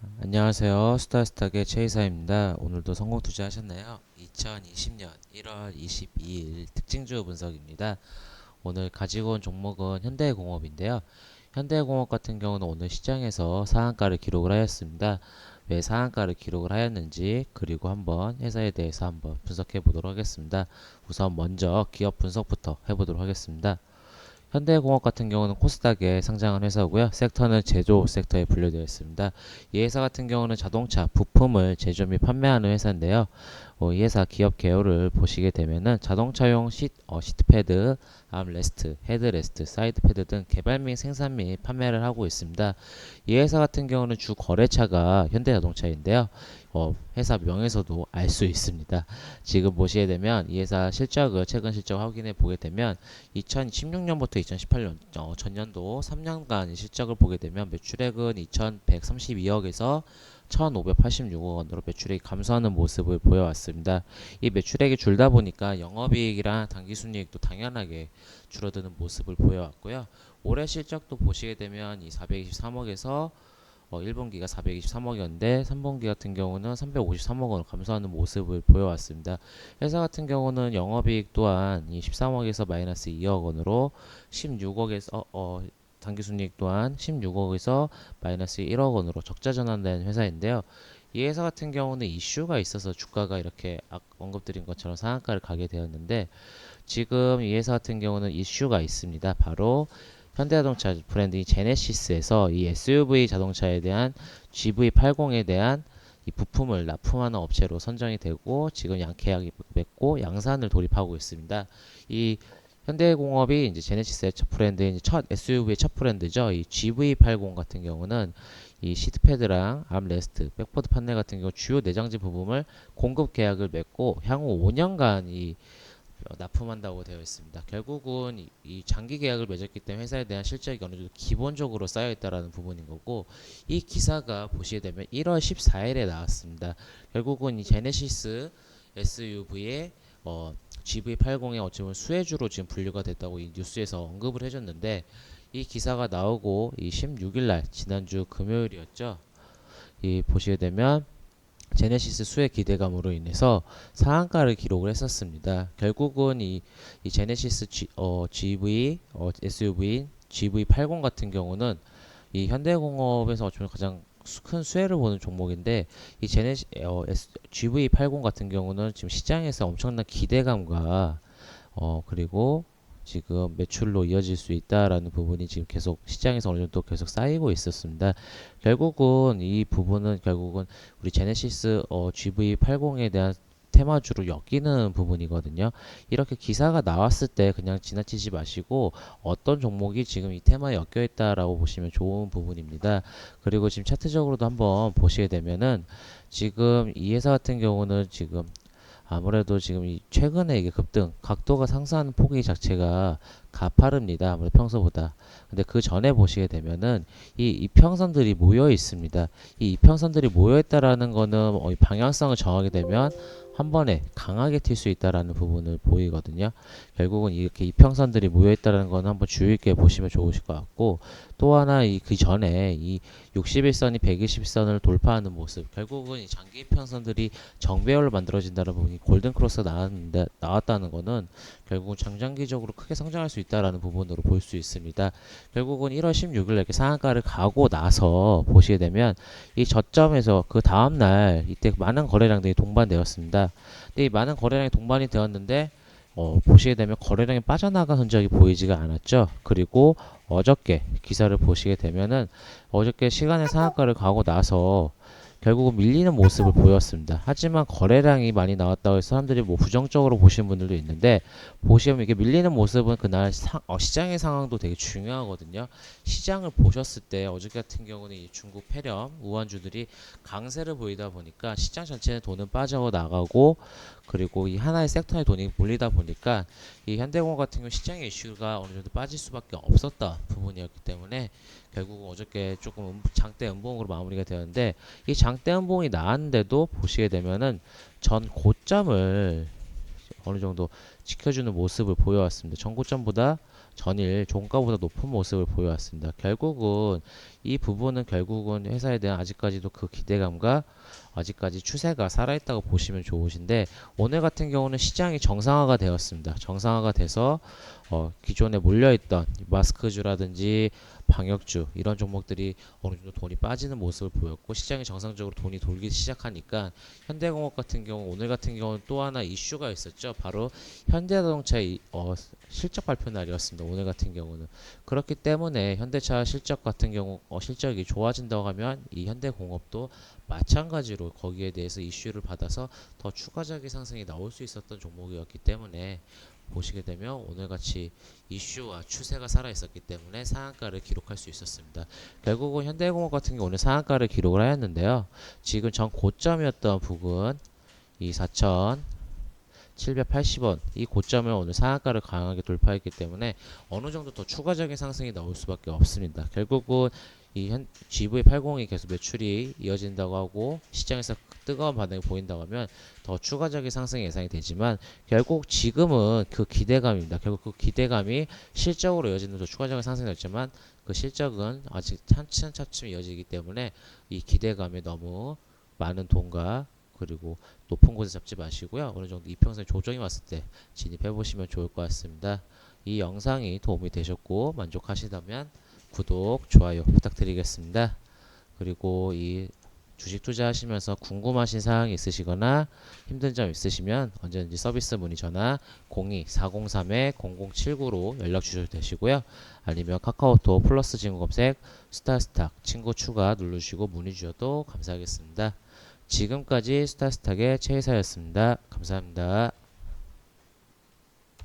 안녕하세요. 스타스탁의 최이사입니다. 오늘도 성공 투자하셨나요? 2020년 1월 22일 특징주 분석입니다. 오늘 가지고 온 종목은 현대공업인데요. 현대공업 같은 경우는 오늘 시장에서 상한가를 기록을 하였습니다. 왜 상한가를 기록을 하였는지 그리고 한번 회사에 대해서 한번 분석해 보도록 하겠습니다. 우선 먼저 기업 분석부터 해보도록 하겠습니다. 현대공업 같은 경우는 코스닥에 상장한 회사고요. 섹터는 제조 섹터에 분류되어 있습니다. 이 회사 같은 경우는 자동차 부품을 제조 및 판매하는 회사인데요. 이 회사 기업 개요를 보시게 되면은 자동차용 시트패드, 암레스트, 헤드레스트, 사이드패드 등 개발 및 생산 및 판매를 하고 있습니다. 이 회사 같은 경우는 주 거래차가 현대자동차인데요. 회사 명에서도 알 수 있습니다. 지금 보시게 되면 이 회사 실적을 최근 실적 확인해 보게 되면 2016년부터 2018년 전년도 3년간 실적을 보게 되면 매출액은 2,132억에서 1,586억 원으로 매출액이 감소하는 모습을 보여왔습니다. 이 매출액이 줄다 보니까 영업이익이랑 당기순이익도 당연하게 줄어드는 모습을 보여왔고요. 올해 실적도 보시게 되면 이 423억에서 1분기가 423억이었는데 3분기 같은 경우는 353억 원을 감소하는 모습을 보여왔습니다. 회사 같은 경우는 영업이익 또한 이 13억에서 마이너스 2억 원으로 16억에서 당기순이익 또한 16억에서 마이너스 1억 원으로 적자 전환된 회사인데요. 이 회사 같은 경우는 이슈가 있어서 주가가 이렇게 언급드린 것처럼 상한가를 가게 되었는데 지금 이 회사 같은 경우는 이슈가 있습니다. 바로 현대자동차 브랜드인 제네시스에서 이 SUV 자동차에 대한 GV80에 대한 이 부품을 납품하는 업체로 선정이 되고 지금 계약이 맺고 양산을 돌입하고 있습니다. 이 현대공업이 이제 제네시스의 첫 브랜드인 첫 SUV의 첫 브랜드죠. 이 GV80 같은 경우는 이 시트패드랑 암레스트, 백보드 판넬 같은 경우 주요 내장재 부품을 공급 계약을 맺고 향후 5년간 이 납품한다고 되어 있습니다. 결국은 이 장기 계약을 맺었기 때문에 회사에 대한 실적이 어느 정도 기본적으로 쌓여 있다라는 부분인 거고 이 기사가 보시게 되면 1월 14일에 나왔습니다. 결국은 이 제네시스 SUV의 GV80의 어쩌면 수혜주로 지금 분류가 됐다고 이 뉴스에서 언급을 해줬는데 이 기사가 나오고 이 16일날 지난주 금요일이었죠. 이 보시게 되면 제네시스 수혜 기대감으로 인해서 상한가를 기록을 했었습니다. 결국은 이 제네시스 GV SUV GV80 같은 경우는 이 현대공업에서 어쩌면 가장 큰 수혜를 보는 종목인데 이 GV80 같은 경우는 지금 시장에서 엄청난 기대감과 그리고 지금 매출로 이어질 수 있다라는 부분이 지금 계속 시장에서 어느 정도 계속 쌓이고 있었습니다. 결국은 이 부분은 결국은 우리 제네시스 GV80에 대한 테마주로 엮이는 부분이거든요. 이렇게 기사가 나왔을 때 그냥 지나치지 마시고 어떤 종목이 지금 이 테마에 엮여 있다라고 보시면 좋은 부분입니다. 그리고 지금 차트적으로도 한번 보시게 되면은 지금 이 회사 같은 경우는 지금 아무래도 지금 이 최근에 이게 급등 각도가 상승하는 폭이 자체가 가파릅니다. 아무래도 평소보다. 근데 그 전에 보시게 되면은 이 이평선들이 모여 있습니다. 이 이평선들이 모여 있다라는 거는 이 방향성을 정하게 되면 한 번에 강하게 튈 수 있다라는 부분을 보이거든요. 결국은 이렇게 이평선들이 모여 있다라는 거는 한번 주의 있게 보시면 좋으실 것 같고 또 하나 그 전에 이 61선이 120선을 돌파하는 모습 결국은 이 장기 이평선들이 정배열로 만들어진다는 부분이 골든 크로스가 나왔다는 거는 결국은 장장기적으로 크게 성장할 수 있다라는 부분으로 볼 수 있습니다. 결국은 1월 16일 이렇게 상한가를 가고 나서 보시게 되면 이 저점에서 그 다음날 이때 많은 거래량들이 동반되었습니다. 근데 이 많은 거래량이 동반이 되었는데 보시게 되면 거래량이 빠져나간 흔적이 보이지가 않았죠. 그리고 어저께 기사를 보시게 되면은 어저께 시간의 상한가를 가고 나서 결국은 밀리는 모습을 보였습니다. 하지만 거래량이 많이 나왔다고 해서 사람들이 뭐 부정적으로 보시는 분들도 있는데 보시면 이게 밀리는 모습은 그날 시장의 상황도 되게 중요하거든요. 시장을 보셨을 때 어저께 같은 경우는 이 중국 폐렴 우한주들이 강세를 보이다 보니까 시장 전체는 돈은 빠져나가고 그리고 이 하나의 섹터의 돈이 몰리다 보니까 이 현대공업 같은 경우 시장의 이슈가 어느 정도 빠질 수밖에 없었던 부분이었기 때문에 결국 어저께 조금 장대 음봉으로 마무리가 되었는데 이 장대 음봉이 나왔는데도 보시게 되면은 전 고점을 어느 정도 지켜주는 모습을 보여왔습니다. 전 고점보다 전일 종가보다 높은 모습을 보여왔습니다. 결국은 이 부분은 결국은 회사에 대한 아직까지도 그 기대감과 아직까지 추세가 살아있다고 보시면 좋으신데, 오늘 같은 경우는 시장이 정상화가 되었습니다. 정상화가 돼서 기존에 몰려있던 마스크주라든지 방역주 이런 종목들이 어느 정도 돈이 빠지는 모습을 보였고, 시장이 정상적으로 돈이 돌기 시작하니까 현대공업 같은 경우, 오늘 같은 경우는 또 하나 이슈가 있었죠. 바로 현대자동차의 실적 발표 날이었습니다. 오늘 같은 경우는. 그렇기 때문에 현대차 실적 같은 경우 실적이 좋아진다고 하면 이 현대공업도 마찬가지로 거기에 대해서 이슈를 받아서 더 추가적인 상승이 나올 수 있었던 종목이었기 때문에, 보시게 되면 오늘같이 이슈와 추세가 살아있었기 때문에 상한가를 기록할 수 있었습니다. 결국은 현대공업 같은 경우 오늘 상한가를 기록을 하였는데요. 지금 전 고점이었던 부분, 이 4,780원 이 고점을 오늘 상한가를 강하게 돌파했기 때문에 어느 정도 더 추가적인 상승이 나올 수밖에 없습니다. 결국은 이 GV80이 계속 매출이 이어진다고 하고 시장에서 뜨거운 반응이 보인다고 하면 더 추가적인 상승이 예상이 되지만, 결국 지금은 그 기대감입니다. 결국 그 기대감이 실적으로 이어지는 더 추가적인 상승이 됐지만, 그 실적은 아직 차츰차츰 이어지기 때문에 이 기대감에 너무 많은 돈과 그리고 높은 곳에 잡지 마시고요. 어느 정도 이평선에 조정이 왔을 때 진입해 보시면 좋을 것 같습니다. 이 영상이 도움이 되셨고 만족하시다면 구독, 좋아요 부탁드리겠습니다. 그리고 이 주식 투자하시면서 궁금하신 사항이 있으시거나 힘든 점 있으시면 언제든지 서비스 문의 전화 02-403-0079로 연락 주셔도 되시고요. 아니면 카카오톡 플러스 친구 검색 스타스탁 친구 추가 누르시고 문의 주셔도 감사하겠습니다. 지금까지 스타스탁의 최이사였습니다. 감사합니다.